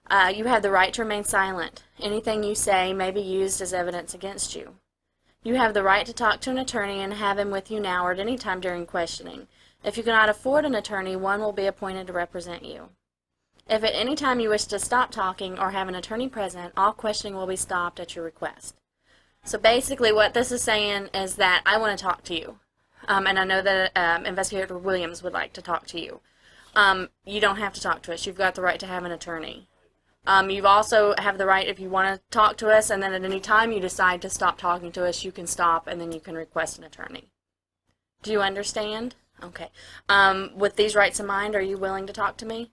You have the right to remain silent. Anything you say may be used as evidence against you. You have the right to talk to an attorney and have him with you now or at any time during questioning. If you cannot afford an attorney, one will be appointed to represent you. If at any time you wish to stop talking or have an attorney present, all questioning will be stopped at your request. So basically what this is saying is that I want to talk to you. And I know that Investigator Williams would like to talk to you. You don't have to talk to us. You've got the right to have an attorney. You also have the right, if you want to talk to us, and then at any time you decide to stop talking to us, you can stop, and then you can request an attorney. Do you understand? Okay. With these rights in mind, are you willing to talk to me?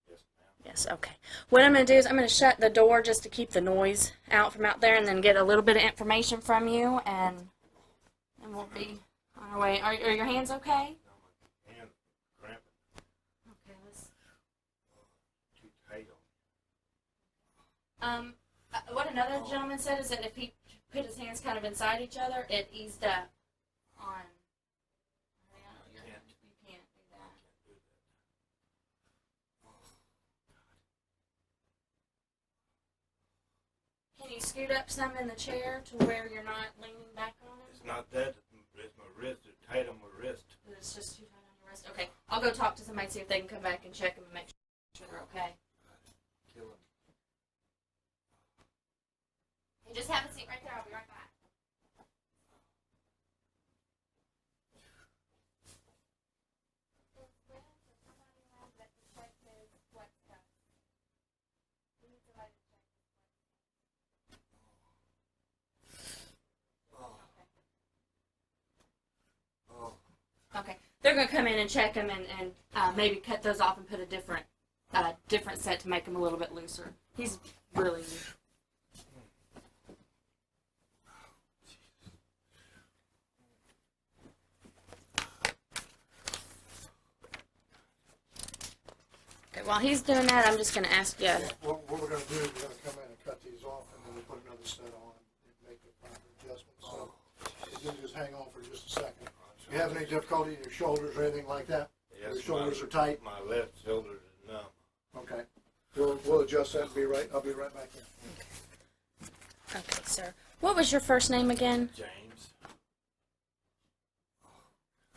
Yes, ma'am. Yes, okay. What I'm going to do is I'm going to shut the door just to keep the noise out from out there, and then get a little bit of information from you, and we'll be on our way. Are your hands okay? No, my hand cramping. Okay, let's... Too tight What another gentleman said is that if he put his hands kind of inside each other, it eased up on... You can't do that. Can you scoot up some in the chair to where you're not leaning back on it? It's not that. It's my wrist. It's tight on my wrist. It's just too tight on your wrist. Okay, I'll go talk to somebody, see if they can come back and check them and make sure they're okay. Kill him. You just have a seat right there. I'll be right back. Okay, they're going to come in and check them and maybe cut those off and put a different set to make them a little bit looser. He's really... Okay, while he's doing that, I'm just going to ask you... Yeah, what we're going to do is we're going to come in and cut these off, and then we'll put another set on and make the proper adjustments. So you can just hang on for just a second. Do you have any difficulty in your shoulders or anything like that? Yes, Your shoulders are tight? My left shoulder is numb. Okay. We'll adjust that and be right. I'll be right back in. Okay, sir. What was your first name again? James.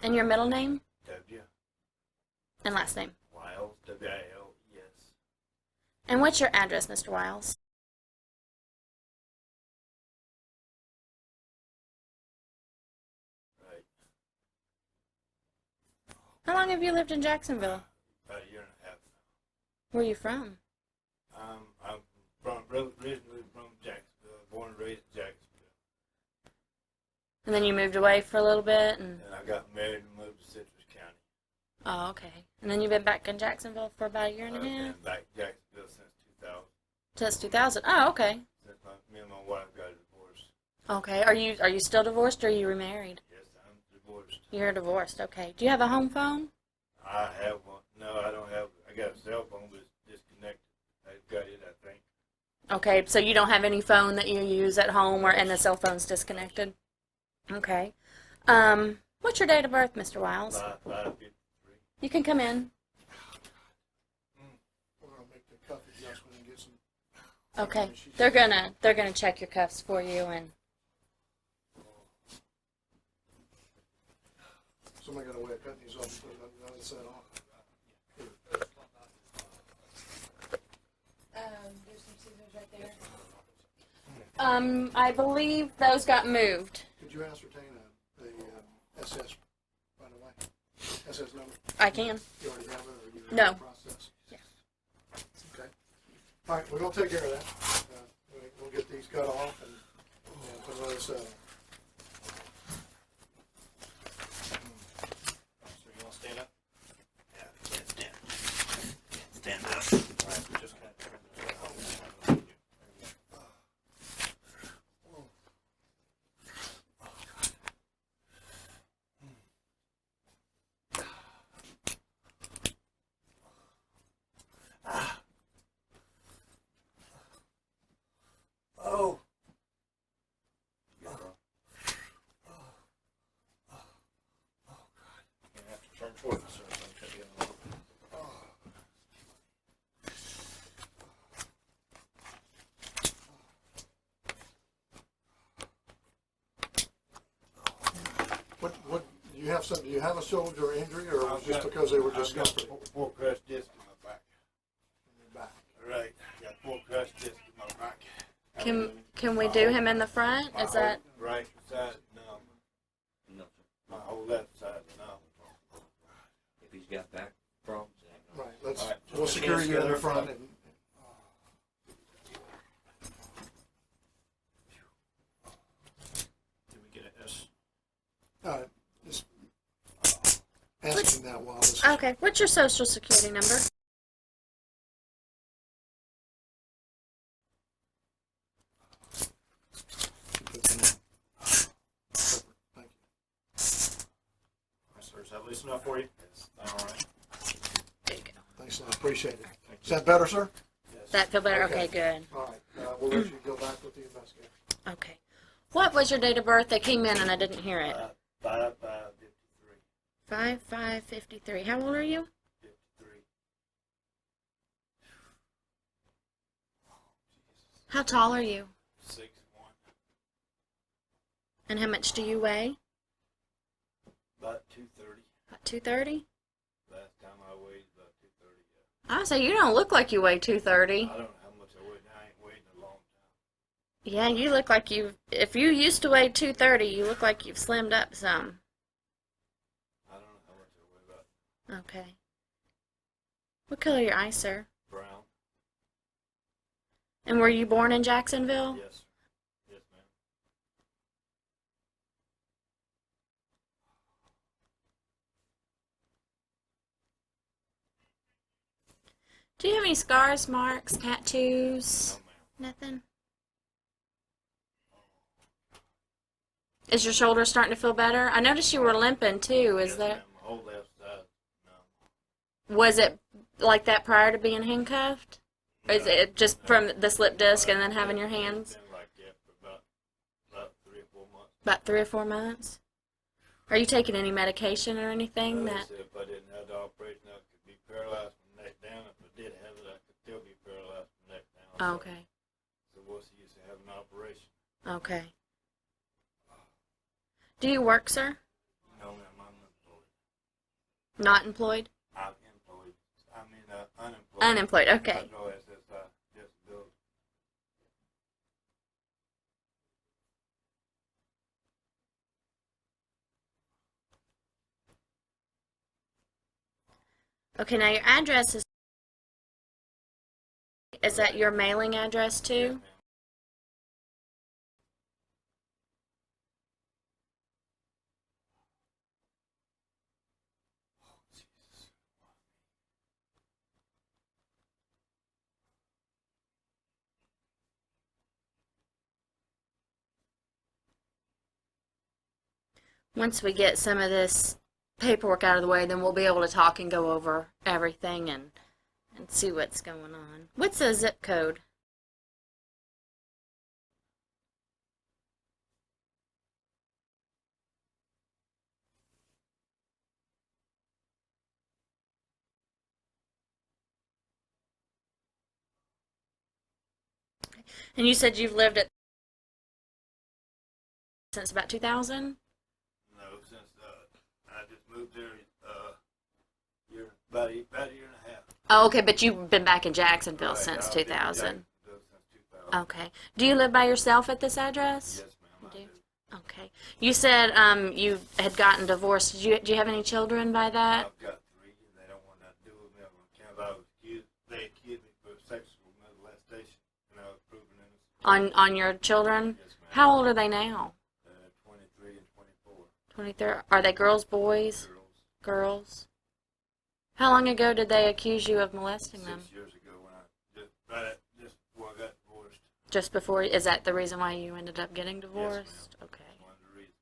And your middle name? W. And last name? Wiles. W-I-L-E-S. And what's your address, Mr. Wiles? Right. How long have you lived in Jacksonville? About a year and a half. Where are you from? I'm originally from Jacksonville. Born and raised in Jacksonville. And then you moved away for a little bit? And I got married and moved to Citrus County. Oh, okay. And then you've been back in Jacksonville for about a year and a I've half? been back in Jacksonville since 2000. Since 2000? Oh, okay. Since me and my wife got divorced. Okay. Are you still divorced or are you remarried? Yes, I'm divorced. You're divorced. Okay. Do you have a home phone? I have one. No, I don't have. I got a cell phone, but it's disconnected. I've got it, I think. Okay. So you don't have any phone that you use at home and the cell phone's disconnected? Okay. What's your date of birth, Mr. Wiles? 553. You can come in. We're going to make the cuff adjustment and get some... Okay. They're gonna check your cuffs for you and... Somebody got a way of cutting these off and putting another set on. There's some scissors right there. I believe those got moved. Could you ascertain the SS right away? SS number? I can. You already have it, or you No. in the process? Yeah. Okay. All right, we're going to take care of that. We'll get these cut off and put another set on. So you want to stand up? Yeah, you can't stand. Stand up. All right, we just kind of turn this around. Oh. You got it, bro? have some, do you have a shoulder injury, or was it just because they were discomfort? Four crushed discs in my back. In your back? Right, got four crushed discs in my back. Can we do him in the front? My Is that? whole right side numb. No, My whole left side numb. if he's got back problems. Right, let's, All right, we'll secure you in the front and, Did we get a S? just ask him that while this. Okay. What's your social security number? Thank you. Sir, is that at least enough for you? Yes. All right. There you go. Thanks, I appreciate it. Is that better, sir? Yes. That feel better? Okay. Okay, good. All right, we'll let you go back with the investigator. Okay. What was your date of birth? They came in and I didn't hear it. 5553. 5553. How old are you? 53. How tall are you? 6'1". And how much do you weigh? About 230. About 230? Last time I weighed about 230. I would say you don't look like you weigh 230. I don't know how much I weigh now. I ain't weighed in a long time. Yeah, you look like if you used to weigh 230, you look like you've slimmed up some. I don't know how much I weigh. About Okay. What color are your eyes, sir? brown. And were you born in Jacksonville? Yes, sir. Yes, ma'am. Do you have any scars, marks, tattoos? No, ma'am. Nothing? Is your shoulder starting to feel better? I noticed you were limping too. Is Yes, that ma'am. My whole left side. No. was it like that prior to being handcuffed? Or is it just from the slip disc and then having your hands? It's been like that for about 3 or 4 months. About 3 or 4 months? Are you taking any medication or anything They that? said if I didn't have the operation, I could be paralyzed from the neck down. If I did have it, I could still be paralyzed from the neck down. So- Okay. So what's the use of having an operation? Okay. Do you work, sir? No, ma'am, I'm employed. Not employed? I'm employed. I mean, unemployed. Unemployed, okay. I know SSI, disability. Okay, now your address is that your mailing address Yes, too? ma'am. Oh, Jesus. Once we get some of this paperwork out of the way, then we'll be able to talk and go over everything and see what's going on. What's the zip code? And you said you've lived at since about 2000? No, since I just moved there about a year and a half. Oh, okay, but you've been back in Jacksonville Right, since I've been in 2000. Jacksonville since 2000. Okay. Do you live by yourself at this address? Yes, ma'am, I You do. Okay. You said you had gotten divorced. Do you have any children by that? I've got 3, and they don't want nothing to do with me. I was accused. They accused me for sexual molestation, and I was proven innocent. On your children? Yes, ma'am. How old are they now? 23 and 24. 23. Are they girls, boys? Girls. Girls. How long ago did they accuse you of molesting them? 6 years ago when just before I got divorced. Just before? Is that the reason why you ended up getting Yes, divorced? ma'am. Okay. One of the reasons.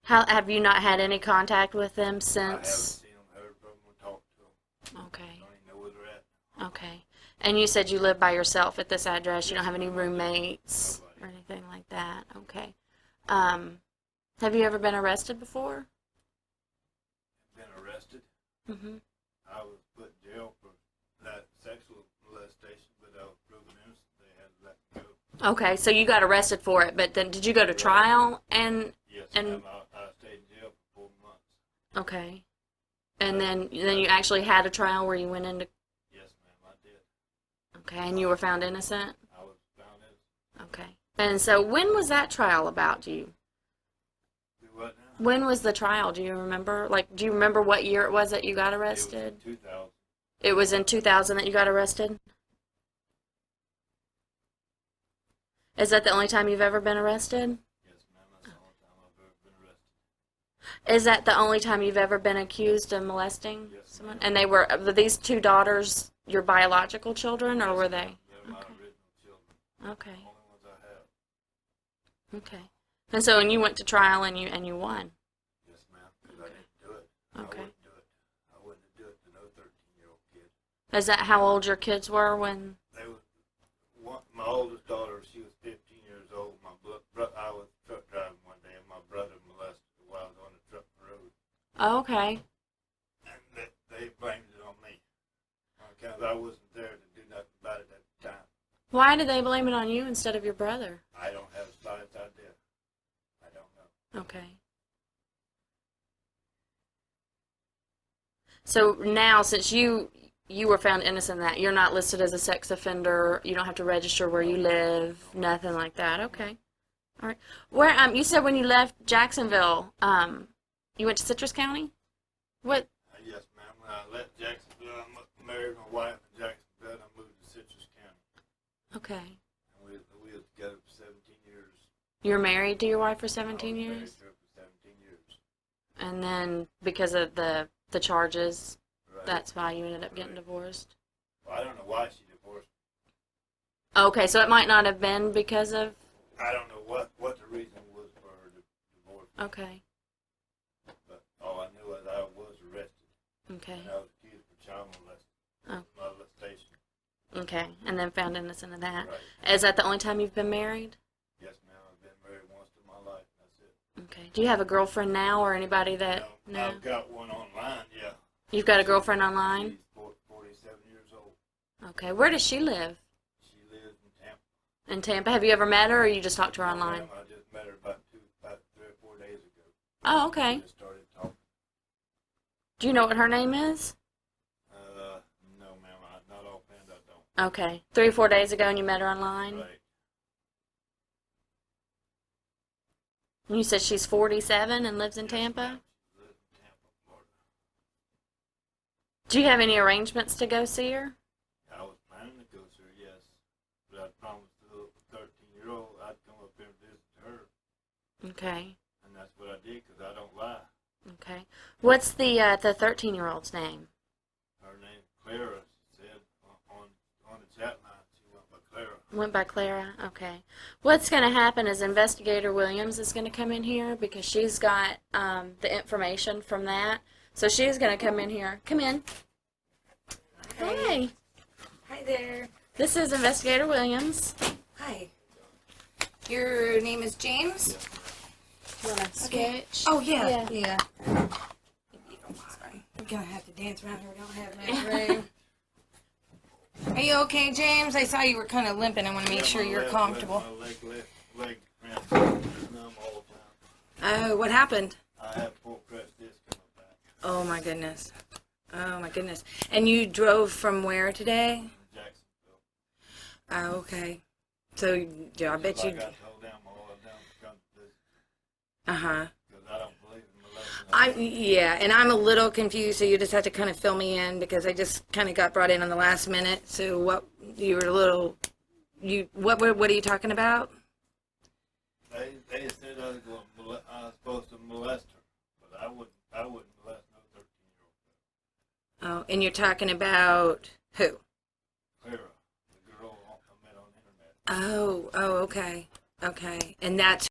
How have you not had any contact with them I haven't since? seen them, heard from them, or talked to them. Okay. Don't even know where they're at. Okay. And you said you live by yourself at this address. You don't have any roommates or anything like that. Okay. Have you ever been arrested before? Been arrested. Mhm. I was put in jail for that sexual molestation, but I was proven innocent. They had to let me go. Okay, so you got arrested for it, but then did you go to trial? And Yes, And- ma'am. I stayed in jail for 4 months. Okay. And then you actually had a trial where you went into. Yes, ma'am, I did. Okay, and you were found innocent. I was found innocent. Okay. And so when was that trial about? Do you? Do what now? When was the trial? Do you remember? Like, do you remember what year it was that you got arrested? It was in 2000. It was in 2000 that you got arrested? Is that the only time you've ever been arrested? Yes, ma'am, that's the only time I've ever been arrested. Is that the only time you've ever been accused of molesting Yes, someone? ma'am. And they were these two daughters your biological children, or Yes, were ma'am. they? They're my Okay. original children. Okay. The only ones I have. Okay. And so, and you went to trial and you won. Yes, ma'am, because I didn't do it. Okay. I wouldn't do it. I wouldn't do it to no 13-year-old kid. Is that how old your kids were when? They was my oldest daughter. She was 15 years old. I was truck driving one day, and my brother molested her while I was on the truck road, Oh, okay. and they blamed it on me because I wasn't there to do nothing about it at the time. Why did they blame it on you instead of your brother? I don't have the slightest idea. I don't know. Okay. So now, since you were found innocent of that, you're not listed as a sex offender. You don't have to register where you live. Nothing like that. Okay. All right. Where you said when you left Jacksonville, you went to Citrus County. What? Yes, ma'am. When I left Jacksonville, I married my wife in Jacksonville, and I moved to Citrus County. Okay. And we were together for 17 years. You were married to your wife for I 17 was married years, to her for 17 years. and then because of the charges, Right. that's why you ended up getting divorced. Well, I don't know why she divorced Okay, so it might not have been because of. me. I don't know what the reason was for her divorce. Okay. But all I knew was I was arrested. Okay. And I was accused of child molestation. Okay, and then found innocent of that. Right. Is that the only time you've been married? Yes, ma'am. I've been married once in my life, and that's it. Okay. Do you have a girlfriend now or anybody that? No, I've got one online, yeah. You've got a girlfriend online? She's 47 years old. Okay. Where does she live? She lives in Tampa. In Tampa. Have you ever met her or you just talked to her online? Ma'am, I just met her about 3 or 4 days ago. Oh, okay. We just started talking. Do you know what her name is? No, ma'am. Not offhand, I don't. Okay. 3 or 4 days ago and you met her online? Right. And you said she's 47 and lives in Yes, Tampa? ma'am. She lives in Tampa, Florida. Do you have any arrangements to go see her? I was planning to go to her, yes. But I promised the little 13-year-old I'd come up there and visit her. Okay. And that's what I did, because I don't lie. Okay. What's the 13-year-old's name? Her name's Clara, she said on the chat line. She went by Clara. Went by Clara. Okay. What's going to happen is Investigator Williams is going to come in here because she's got the information from that. So she's going to come in here. Come in. Hey. Hi there. This is Investigator Williams. Hi. Your name is James? You want to sketch? Oh, yeah. Yeah. Sorry. We're going to have to dance around here. We don't have much room. Are you okay, James? I saw you were kind of limping. I want to make sure you're comfortable. My leg numb all the time. Oh, what happened? I have full pressed disc in my back. Oh, my goodness. Oh, my goodness. And you drove from where today? In Jacksonville. Oh, okay. So, yeah, I bet you... I got told them all of them to come to visit. Uh-huh. Because I don't believe in molesting. Yeah, and I'm a little confused, so you just have to kind of fill me in because I just kind of got brought in on the last minute. So what you were a little, what are you talking about? They said I was supposed to molest her, but I wouldn't molest no 13-year-old. Oh, and you're talking about who? Clara, the girl I met on the internet. Oh, okay, and that's